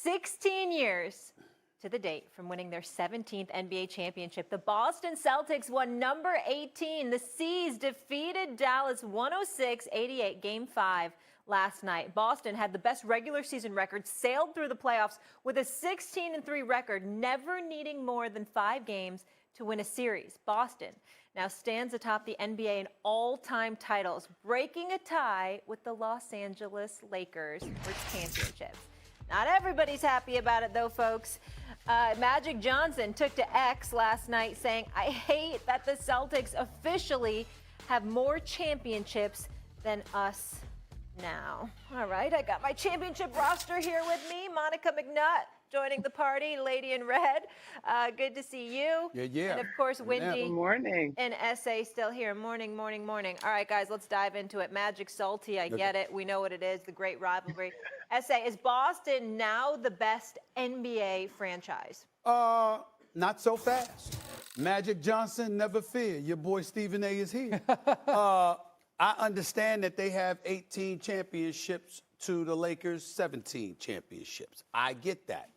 16 years to the date from winning their 17th NBA championship, the Boston Celtics won number 18. The C's defeated Dallas 106-88 Game 5 last night. Boston had the best regular season record, sailed through the playoffs with a 16-3 record, never needing more than 5 games to win a series. Boston now stands atop the NBA in all-time titles, breaking a tie with the Los Angeles Lakers for championships. Not everybody's happy about it, though, folks. Magic Johnson took to X last night saying, "I hate that the Celtics officially have more championships than us now." All right, I got my championship roster here with me. Monica McNutt joining the party, Lady in Red. Good to see you. Yeah. And, of course, Wendy. Good morning. And S.A. still here. Morning. All right, guys, let's dive into it. Magic salty, I get it. We know what it is, the great rivalry. S.A., is Boston now the best NBA franchise? Not so fast. Magic Johnson, never fear. Your boy Stephen A. is here. I understand that they have 18 championships to the Lakers' 17 championships. I get that.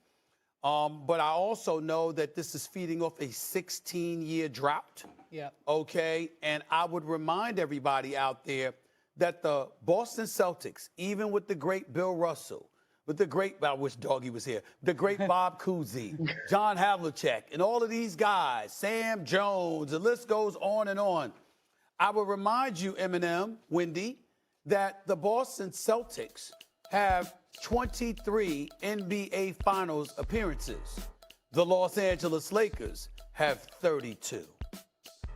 But I also know that this is feeding off a 16-year drought. Yeah. Okay? And I would remind everybody out there that the Boston Celtics, even with the great Bill Russell, with the great, I wish Doggy was here, the great Bob Cousy, John Havlicek, and all of these guys, Sam Jones, the list goes on and on. I will remind you, Eminem, Wendy, that the Boston Celtics have 23 NBA Finals appearances. The Los Angeles Lakers have 32.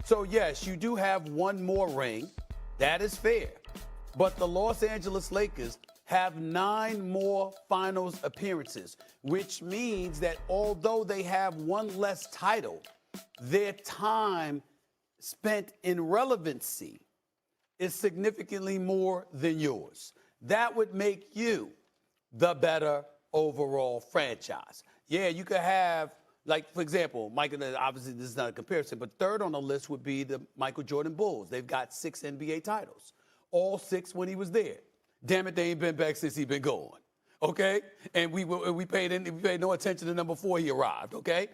So, yes, you do have one more ring. That is fair. But the Los Angeles Lakers have 9 more Finals appearances, which means that although they have one less title, their time spent in relevancy is significantly more than yours. That would make you the better overall franchise. Yeah, you could have, like, for example, Michael, obviously this is not a comparison, but third on the list would be the Michael Jordan Bulls. They've got 6 NBA titles, all 6 when he was there. Damn it, they ain't been back since he been gone, okay? And we paid no attention to number 4 he arrived, okay?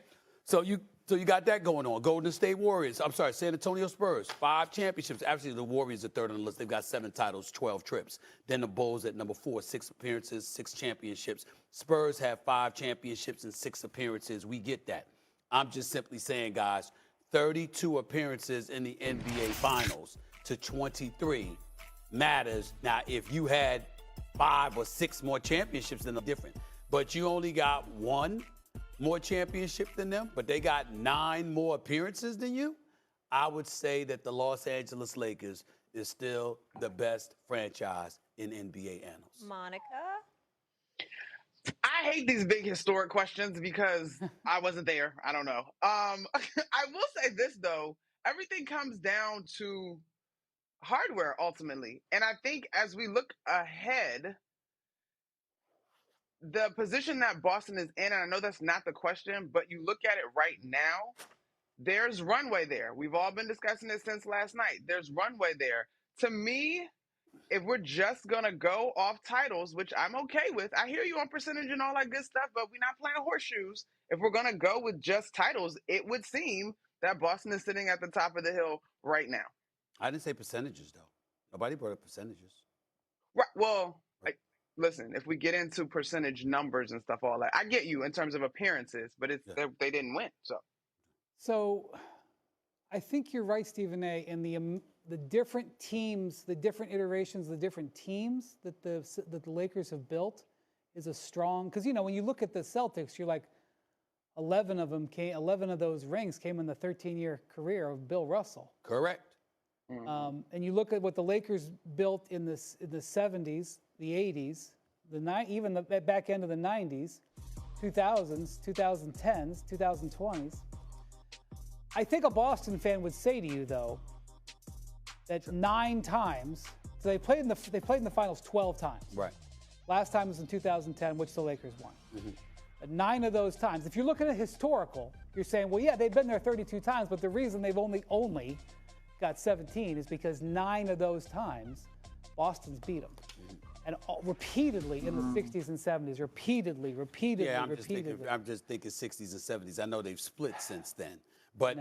So you got that going on. Golden State Warriors, San Antonio Spurs, 5 championships. Actually, the Warriors are third on the list. They've got 7 titles, 12 trips. Then the Bulls at number 4, 6 appearances, 6 championships. Spurs have 5 championships and 6 appearances. We get that. I'm just simply saying, guys, 32 appearances in the NBA Finals to 23 matters. Now, if you had 5 or 6 more championships, then they're different. But you only got 1 more championship than them, but they got 9 more appearances than you. I would say that the Los Angeles Lakers is still the best franchise in NBA annals. Monica? I hate these big historic questions because I wasn't there. I don't know. I will say this, though. Everything comes down to hardware, ultimately. And I think as we look ahead, the position that Boston is in, and I know that's not the question, but you look at it right now, there's runway there. We've all been discussing this since last night. There's runway there. To me, if we're just going to go off titles, which I'm okay with, I hear you on percentage and all that good stuff, but we're not playing horseshoes. If we're going to go with just titles, it would seem that Boston is sitting at the top of the hill right now. I didn't say percentages, though. Nobody brought up percentages. Right. Well, listen, if we get into percentage numbers and stuff, all that, I get you in terms of appearances, but they didn't win. So I think you're right, Stephen A., in the different teams, the different iterations, the different teams that the Lakers have built is a strong, because, when you look at the Celtics, you're like, 11 of those rings came in the 13-year career of Bill Russell. Correct. Mm-hmm. And you look at what the Lakers built in the 70s, the 80s, even the back end of the 90s, 2000s, 2010s, 2020s. I think a Boston fan would say to you, though, that 9 times, so they played in the finals 12 times. Right. Last time was in 2010, which the Lakers won. Mm-hmm. But 9 of those times, if you're looking at historical, you're saying, well, yeah, they've been there 32 times, but the reason they've only got 17 is because 9 of those times, Boston's beat them. and repeatedly in the 60s and 70s, repeatedly. Yeah, I'm just thinking 60s and 70s. I know they've split since then. But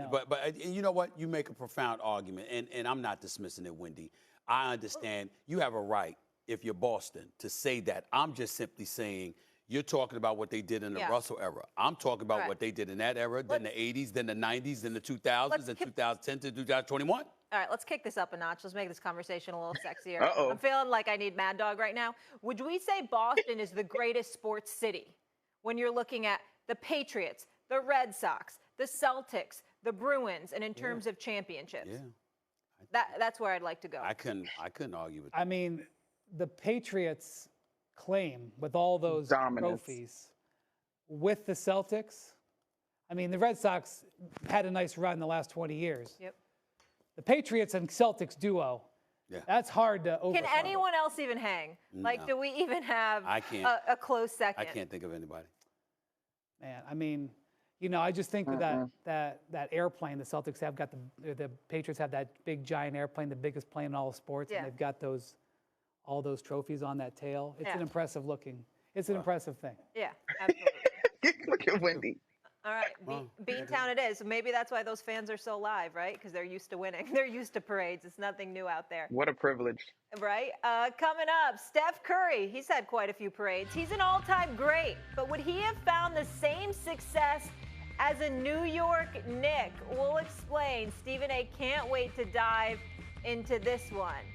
you know what? You make a profound argument, and I'm not dismissing it, Wendy. I understand you have a right, if you're Boston, to say that. I'm just simply saying you're talking about what they did in the Russell era. I'm talking about what they did in that era, then the 80s, then the 90s, then the 2000s, then 2010 to 2021. All right, let's kick this up a notch. Let's make this conversation a little sexier. Uh-oh. I'm feeling like I need Mad Dog right now. Would we say Boston is the greatest sports city when you're looking at the Patriots, the Red Sox, the Celtics, the Bruins, and in terms of championships? Yeah. That's where I'd like to go. I couldn't argue with that. I mean, the Patriots claim with all those Dominance. trophies with the Celtics. I mean, the Red Sox had a nice run the last 20 years. Yep. The Patriots and Celtics duo, that's hard to overcome. Can anyone else even hang? Like, do we even have a close second? I can't think of anybody. Man, I mean, you know, I just think that airplane the Celtics have got, the Patriots have that big giant airplane, the biggest plane in all of sports, and they've got all those trophies on that tail. It's an impressive looking. It's an impressive thing. Yeah, absolutely. Look at Wendy. All right, Beantown it is. Maybe that's why those fans are so live, right? Because they're used to winning. They're used to parades. It's nothing new out there. What a privilege. Right? Coming up, Steph Curry. He's had quite a few parades. He's an all-time great. But would he have found the same success as a New York Knick? We'll explain. Stephen A. can't wait to dive into this one.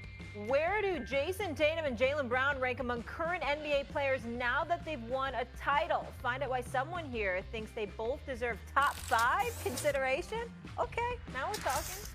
Where do Jason Tatum and Jaylen Brown rank among current NBA players now that they've won a title? Find out why someone here thinks they both deserve top 5 consideration? Okay, now we're talking.